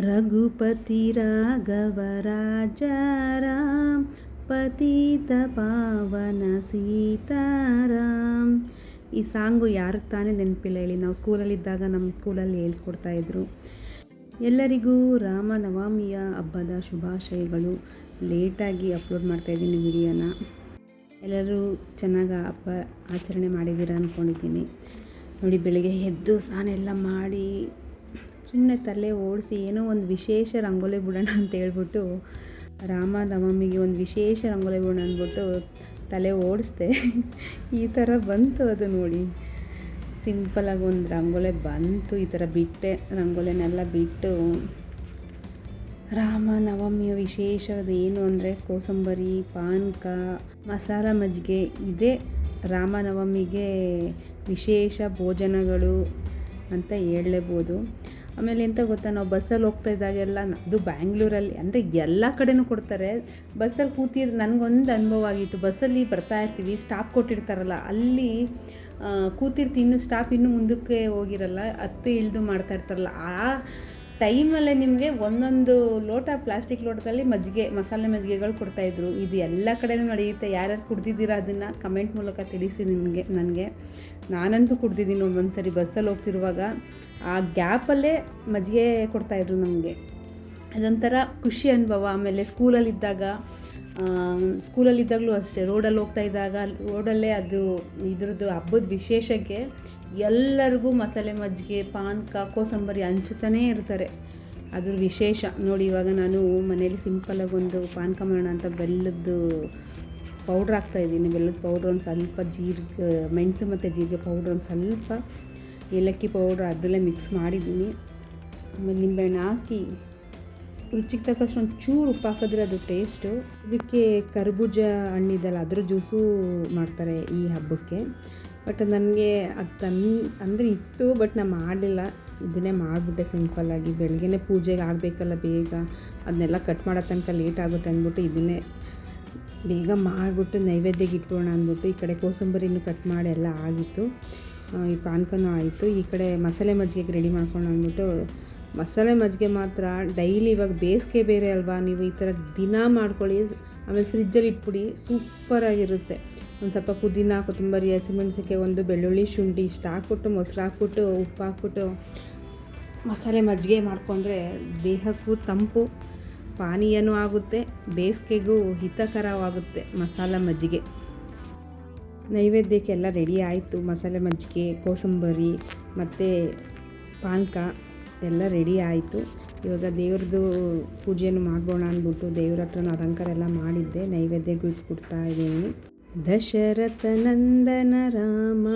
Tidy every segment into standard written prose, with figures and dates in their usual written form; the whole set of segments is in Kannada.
रघुपति राघव राजा राम ಪತಿತ ಪಾವನ ಸೀತಾರಾಮ್. ಈ ಸಾಂಗು ಯಾರಿಗೆ ತಾನೇ ನೆನಪಿಲ್ಲ ಹೇಳಿ. ನಾವು ಸ್ಕೂಲಲ್ಲಿದ್ದಾಗ ನಮ್ಮ ಸ್ಕೂಲಲ್ಲಿ ಹೇಳ್ಕೊಡ್ತಾಯಿದ್ರು. ಎಲ್ಲರಿಗೂ ರಾಮನವಮಿಯ ಹಬ್ಬದ ಶುಭಾಶಯಗಳು. ಲೇಟಾಗಿ ಅಪ್ಲೋಡ್ ಮಾಡ್ತಾಯಿದ್ದೀನಿ ವಿಡಿಯೋನ. ಎಲ್ಲರೂ ಚೆನ್ನಾಗಿ ಹಬ್ಬ ಆಚರಣೆ ಮಾಡಿದ್ದೀರಾ ಅಂದ್ಕೊಂಡಿದ್ದೀನಿ. ನೋಡಿ, ಬೆಳಿಗ್ಗೆ ಎದ್ದು ಸ್ನಾನ ಎಲ್ಲ ಮಾಡಿ ಸುಮ್ಮನೆ ತಲೆ ಓಡಿಸಿ ಏನೋ ಒಂದು ವಿಶೇಷ ರಂಗೋಲಿ ಬಿಡೋಣ ಅಂತ ಹೇಳ್ಬಿಟ್ಟು, ರಾಮನವಮಿಗೆ ಒಂದು ವಿಶೇಷ ರಂಗೋಲಿ ಬಿಡೋಣ ಅಂದ್ಬಿಟ್ಟು ತಲೆ ಓಡಿಸ್ದೆ. ಈ ಥರ ಬಂತು ಅದು ನೋಡಿ. ಸಿಂಪಲಾಗಿ ಒಂದು ರಂಗೋಲಿ ಬಂತು. ಈ ಥರ ಬಿಟ್ಟೆ, ರಂಗೋಲಿನೆಲ್ಲ ಬಿಟ್ಟು. ರಾಮನವಮಿಯ ವಿಶೇಷವಾದ ಏನು ಅಂದರೆ ಕೋಸಂಬರಿ, ಪಾನಕ, ಮಸಾಲ ಮಜ್ಜಿಗೆ. ಇದೇ ರಾಮನವಮಿಗೆ ವಿಶೇಷ ಭೋಜನಗಳು ಅಂತ ಹೇಳಲೇಬೋದು. ಆಮೇಲೆ ಎಂತ ಗೊತ್ತಾ, ನಾವು ಬಸ್ಸಲ್ಲಿ ಹೋಗ್ತಾ ಇದ್ದಾಗೆಲ್ಲ, ಅದು ಬ್ಯಾಂಗ್ಳೂರಲ್ಲಿ ಅಂದರೆ ಎಲ್ಲ ಕಡೆನೂ ಕೊಡ್ತಾರೆ. ಬಸ್ಸಲ್ಲಿ ನನಗೊಂದು ಅನುಭವ ಆಗಿತ್ತು. ಬಸ್ಸಲ್ಲಿ ಬರ್ತಾ ಇರ್ತೀವಿ, ಸ್ಟಾಪ್ ಕೊಟ್ಟಿರ್ತಾರಲ್ಲ, ಅಲ್ಲಿ ಕೂತಿರ್ತೀವಿ. ಇನ್ನೂ ಸ್ಟಾಪ್ ಇನ್ನೂ ಮುಂದಕ್ಕೆ ಹೋಗಿರಲ್ಲ, ಹತ್ತು ಇಳಿದು ಮಾಡ್ತಾ ಇರ್ತಾರಲ್ಲ. ಆ ಟೈಮಲ್ಲೇ ನಿಮಗೆ ಒಂದೊಂದು ಲೋಟ, ಪ್ಲಾಸ್ಟಿಕ್ ಲೋಟದಲ್ಲಿ ಮಜ್ಜಿಗೆ, ಮಸಾಲೆ ಮಜ್ಜಿಗೆಗಳು ಕೊಡ್ತಾಯಿದ್ರು. ಇದು ಎಲ್ಲ ಕಡೆನೂ ನಡೆಯುತ್ತೆ. ಯಾರ್ಯಾರು ಕುಡ್ದಿದ್ದೀರಾ ಅದನ್ನು ಕಮೆಂಟ್ ಮೂಲಕ ತಿಳಿಸಿ ನನಗೆ. ನಾನಂತೂ ಕುಡ್ದಿದ್ದೀನಿ ಒಂದೊಂದು ಸರಿ ಬಸ್ಸಲ್ಲಿ ಹೋಗ್ತಿರುವಾಗ. ಆ ಗ್ಯಾಪಲ್ಲೇ ಮಜ್ಜಿಗೆ ಕೊಡ್ತಾಯಿದ್ರು ನಮಗೆ. ಅದೊಂಥರ ಖುಷಿ ಅನುಭವ. ಆಮೇಲೆ ಸ್ಕೂಲಲ್ಲಿದ್ದಾಗಲೂ ಅಷ್ಟೇ, ರೋಡಲ್ಲಿ ಹೋಗ್ತಾ ಇದ್ದಾಗ ರೋಡಲ್ಲೇ ಅದು ಇದ್ರದ್ದು ಹಬ್ಬದ ವಿಶೇಷಕ್ಕೆ ಎಲ್ಲರಿಗೂ ಮಸಾಲೆ ಮಜ್ಜಿಗೆ, ಪಾನಕ, ಕೋಸಂಬರಿ ಹಂಚುತ್ತಾನೇ ಇರ್ತಾರೆ. ಅದ್ರ ವಿಶೇಷ ನೋಡಿ. ಇವಾಗ ನಾನು ಮನೇಲಿ ಸಿಂಪಲಾಗಿ ಒಂದು ಪಾನಕ ಮಾಡೋಣ ಅಂತ ಬೆಲ್ಲದ್ದು ಪೌಡ್ರ್ ಹಾಕ್ತಾಯಿದ್ದೀನಿ. ಬೆಲ್ಲದ ಪೌಡ್ರ್, ಒಂದು ಸ್ವಲ್ಪ ಜೀರಿಗೆ, ಮೆಣಸು ಮತ್ತು ಜೀರಿಗೆ ಪೌಡ್ರ್, ಒಂದು ಸ್ವಲ್ಪ ಏಲಕ್ಕಿ ಪೌಡ್ರ್ ಅದರಲ್ಲೇ ಮಿಕ್ಸ್ ಮಾಡಿದ್ದೀನಿ. ಆಮೇಲೆ ನಿಂಬೆಹಣ್ಣು ಹಾಕಿ ರುಚಿಗೆ ತಕ್ಕಷ್ಟು ಒಂದು ಚೂರು ಉಪ್ಪು ಹಾಕಿದ್ರೆ ಅದು ಟೇಸ್ಟು. ಇದಕ್ಕೆ ಕರ್ಬೂಜ ಹಣ್ಣಿದೆಲ್ಲ ಅದ್ರ ಜ್ಯೂಸು ಮಾಡ್ತಾರೆ ಈ ಹಬ್ಬಕ್ಕೆ. ಬಟ್ ನನಗೆ ಅದು ಅಂದರೆ ಇತ್ತು, ಬಟ್ ನಾನು ಮಾಡಲಿಲ್ಲ. ಇದನ್ನೇ ಮಾಡಿಬಿಟ್ಟೆ ಸಿಂಪಲ್ಲಾಗಿ. ಬೆಳಗ್ಗೆನೇ ಪೂಜೆಗೆ ಆಗಬೇಕಲ್ಲ ಬೇಗ, ಅದನ್ನೆಲ್ಲ ಕಟ್ ಮಾಡೋ ತನಕ ಲೇಟ್ ಆಗುತ್ತೆ ಅಂದ್ಬಿಟ್ಟು ಇದನ್ನೇ ಬೇಗ ಮಾಡಿಬಿಟ್ಟು ನೈವೇದ್ಯಕ್ಕೆ ಇಟ್ಕೊಳ್ಳೋಣ ಅಂದ್ಬಿಟ್ಟು. ಈ ಕಡೆ ಕೋಸಂಬರಿನೂ ಕಟ್ ಮಾಡಿ ಎಲ್ಲ ಆಗಿತ್ತು, ಈ ಪಾನಕನೂ ಆಯಿತು. ಈ ಕಡೆ ಮಸಾಲೆ ಮಜ್ಜಿಗೆಗೆ ರೆಡಿ ಮಾಡ್ಕೊಂಡು ಅಂದ್ಬಿಟ್ಟು. ಮಸಾಲೆ ಮಜ್ಜಿಗೆ ಮಾತ್ರ ಡೈಲಿ, ಇವಾಗ ಬೇಸಿಗೆ ಬೇರೆ ಅಲ್ವಾ, ನೀವು ಈ ಥರ ದಿನ ಮಾಡ್ಕೊಳ್ಳಿ. ಆಮೇಲೆ ಫ್ರಿಜ್ಜಲ್ಲಿ ಇಟ್ಬಿಡಿ, ಸೂಪರಾಗಿರುತ್ತೆ. ಒಂದು ಸ್ವಲ್ಪ ಪುದೀನ, ಕೊತ್ತಂಬರಿ, ಹಸಿಮೆಣಸಿನ್ಕಾಯಿ, ಒಂದು ಬೆಳ್ಳುಳ್ಳಿ, ಶುಂಠಿ ಇಷ್ಟು ಹಾಕ್ಬಿಟ್ಟು, ಮೊಸರು ಹಾಕ್ಬಿಟ್ಟು, ಉಪ್ಪು ಹಾಕ್ಬಿಟ್ಟು ಮಸಾಲೆ ಮಜ್ಜಿಗೆ ಮಾಡಿಕೊಂಡ್ರೆ ದೇಹಕ್ಕೂ ತಂಪು, ಪಾನೀಯನೂ ಆಗುತ್ತೆ, ಬೇಸಿಗೆಗೂ ಹಿತಕರವಾಗುತ್ತೆ ಮಸಾಲ ಮಜ್ಜಿಗೆ. ನೈವೇದ್ಯಕ್ಕೆಲ್ಲ ರೆಡಿ ಆಯಿತು. ಮಸಾಲೆ ಮಜ್ಜಿಗೆ, ಕೋಸಂಬರಿ ಮತ್ತು ಪಾನಕ ಎಲ್ಲ ರೆಡಿ ಆಯಿತು. ಇವಾಗ ದೇವ್ರದ್ದು ಪೂಜೆಯನ್ನು ಮಾಡೋಣ ಅಂದ್ಬಿಟ್ಟು ದೇವ್ರ ಹತ್ರನ ಅಲಂಕಾರ ಎಲ್ಲ ಮಾಡಿದ್ದೆ. ನೈವೇದ್ಯಕ್ಕೂ ಇಟ್ಬಿಡ್ತಾ ಇದ್ದೀನಿ. ದಶರಥ ನಂದನ ರಾಮ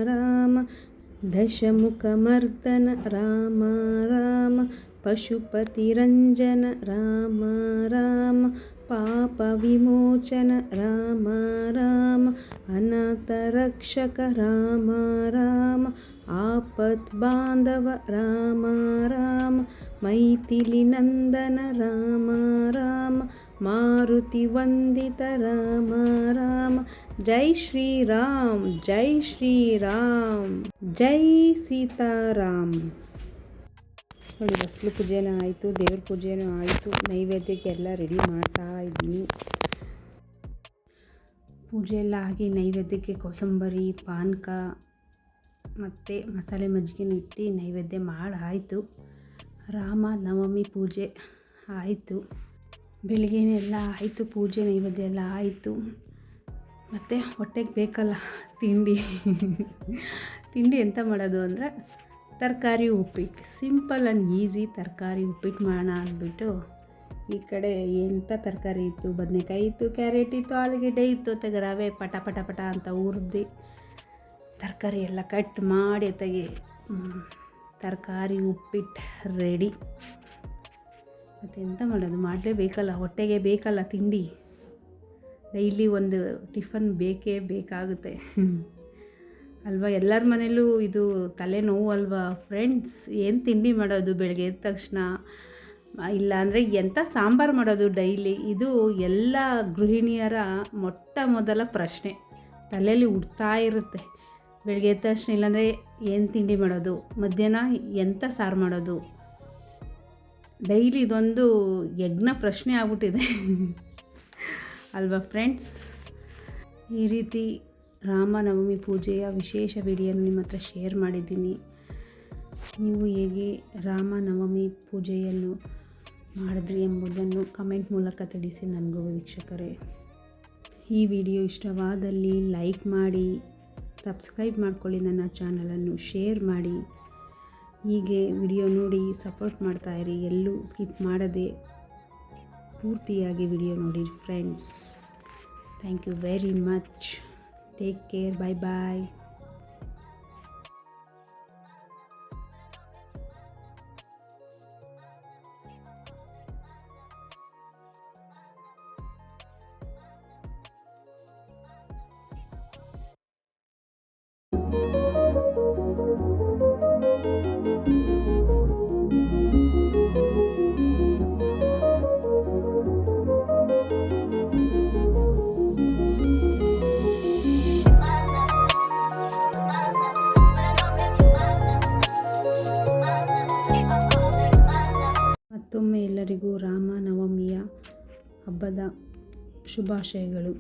ರಾಮ, ದಶಮುಖಮರ್ದನ ರಾಮ ರಾಮ, ಪಶುಪತಿ ರಂಜನ ರಾಮ ರಾಮ, ಪಾಪ ವಿಮೋಚನ ರಾಮ ರಾಮ, ಅನಾಥ ರಕ್ಷಕ ರಾಮ ರಾಮ, ಆಪತ್ ಬಾಂಧವ ರಾಮ ರಾಮ, ಮೈಥಿಲಿ ನಂದನ ರಾಮ ರಾಮ, ಮಾರುತಿ ವಂದಿತ ರಾಮ ರಾಮ. ಜೈ ಶ್ರೀರಾಮ್, ಜೈ ಶ್ರೀರಾಮ್, ಜೈ ಸೀತಾರಾಮ್. ನೋಡಿ, ಬಸ್ಲು ಪೂಜೆನೂ ಆಯಿತು, ದೇವ್ರ ಪೂಜೆನೂ ಆಯಿತು. ನೈವೇದ್ಯಕ್ಕೆ ಎಲ್ಲ ರೆಡಿ ಮಾಡ್ತಾ ಇದ್ದೀನಿ. ಪೂಜೆ ಎಲ್ಲ ಆಗಿ ನೈವೇದ್ಯಕ್ಕೆ ಕೋಸಂಬರಿ, ಪಾನಕ ಮತ್ತು ಮಸಾಲೆ ಮಜ್ಜಿಗೆನೂ ಇಟ್ಟು ನೈವೇದ್ಯ ಮಾಡಾಯಿತು. ರಾಮ ನವಮಿ ಪೂಜೆ ಆಯಿತು. ಬೆಳಿಗ್ಗೆನೆಲ್ಲ ಆಯಿತು ಪೂಜೆ, ನೈವೇದ್ಯ ಎಲ್ಲ ಆಯಿತು. ಮತ್ತು ಹೊಟ್ಟೆಗೆ ಬೇಕಲ್ಲ ತಿಂಡಿ ಎಂತ ಮಾಡೋದು ಅಂದರೆ ತರಕಾರಿ ಉಪ್ಪಿಟ್ಟು. ಸಿಂಪಲ್ ಆ್ಯಂಡ್ ಈಸಿ ತರಕಾರಿ ಉಪ್ಪಿಟ್ಟು ಮಾಡೋಣ ಅಂದ್ಬಿಟ್ಟು ಈ ಕಡೆ ಎಂಥ ತರಕಾರಿ ಇತ್ತು, ಬದನೆಕಾಯಿ ಇತ್ತು, ಕ್ಯಾರೆಟ್ ಇತ್ತು, ಆಲೂಗೆಡ್ಡೆ ಇತ್ತು. ತೆಗೆ ರವೆ ಪಟ ಪಟ ಪಟ ಅಂತ ಹುರಿದು ತರಕಾರಿ ಎಲ್ಲ ಕಟ್ ಮಾಡಿ ತರಕಾರಿ ಉಪ್ಪಿಟ್ಟು ರೆಡಿ. ಮತ್ತು ಎಂತ ಮಾಡೋದು, ಮಾಡಲೇಬೇಕಲ್ಲ, ಹೊಟ್ಟೆಗೆ ಬೇಕಲ್ಲ ತಿಂಡಿ. ಡೈಲಿ ಒಂದು ಟಿಫನ್ ಬೇಕಾಗುತ್ತೆ ಅಲ್ವಾ. ಎಲ್ಲರ ಮನೇಲೂ ಇದು ತಲೆನೋವು ಅಲ್ವಾ ಫ್ರೆಂಡ್ಸ್. ಏನು ತಿಂಡಿ ಮಾಡೋದು ಬೆಳಗ್ಗೆ ಎದ್ದ ತಕ್ಷಣ, ಇಲ್ಲ ಅಂದರೆ ಎಂಥ ಸಾಂಬಾರು ಮಾಡೋದು ಡೈಲಿ. ಇದು ಎಲ್ಲ ಗೃಹಿಣಿಯರ ಮೊಟ್ಟ ಮೊದಲ ಪ್ರಶ್ನೆ ತಲೆಯಲ್ಲಿ ಹುಡ್ತಾ ಇರುತ್ತೆ. ಬೆಳಗ್ಗೆ ಎದ್ದ ತಕ್ಷಣ ಇಲ್ಲಾಂದರೆ ಏನು ತಿಂಡಿ ಮಾಡೋದು, ಮಧ್ಯಾಹ್ನ ಎಂಥ ಸಾರು ಮಾಡೋದು, ಡೈಲಿ ಇದೊಂದು ಯಜ್ಞ ಪ್ರಶ್ನೆ ಆಗ್ಬಿಟ್ಟಿದೆ ಅಲ್ವಾ ಫ್ರೆಂಡ್ಸ್. ಈ ರೀತಿ ರಾಮನವಮಿ ಪೂಜೆಯ ವಿಶೇಷ ವಿಡಿಯೋನ ನಿಮ್ಮ ಹತ್ರ ಶೇರ್ ಮಾಡಿದ್ದೀನಿ. ನೀವು ಹೇಗೆ ರಾಮನವಮಿ ಪೂಜೆಯನ್ನು ಮಾಡಿದ್ರಿ ಎಂಬುದನ್ನು ಕಮೆಂಟ್ ಮೂಲಕ ತಿಳಿಸಿ ನನಗೂ ವೀಕ್ಷಕರೇ. ಈ ವಿಡಿಯೋ ಇಷ್ಟವಾದಲ್ಲಿ ಲೈಕ್ ಮಾಡಿ, ಸಬ್ಸ್ಕ್ರೈಬ್ ಮಾಡ್ಕೊಳ್ಳಿ, ನನ್ನ ಚಾನಲನ್ನು ಶೇರ್ ಮಾಡಿ. ಹೀಗೆ ವಿಡಿಯೋ ನೋಡಿ ಸಪೋರ್ಟ್ ಮಾಡ್ತಾಯಿರಿ, ಎಲ್ಲೂ ಸ್ಕಿಪ್ ಮಾಡದೆ ಪೂರ್ತಿಯಾಗಿ ವಿಡಿಯೋ ನೋಡಿ friends. Thank you very much. Take care. Bye bye. ಮತ್ತೊಮ್ಮೆ ಎಲ್ಲರಿಗೂ ರಾಮನವಮಿಯ ಹಬ್ಬದ ಶುಭಾಶಯಗಳು.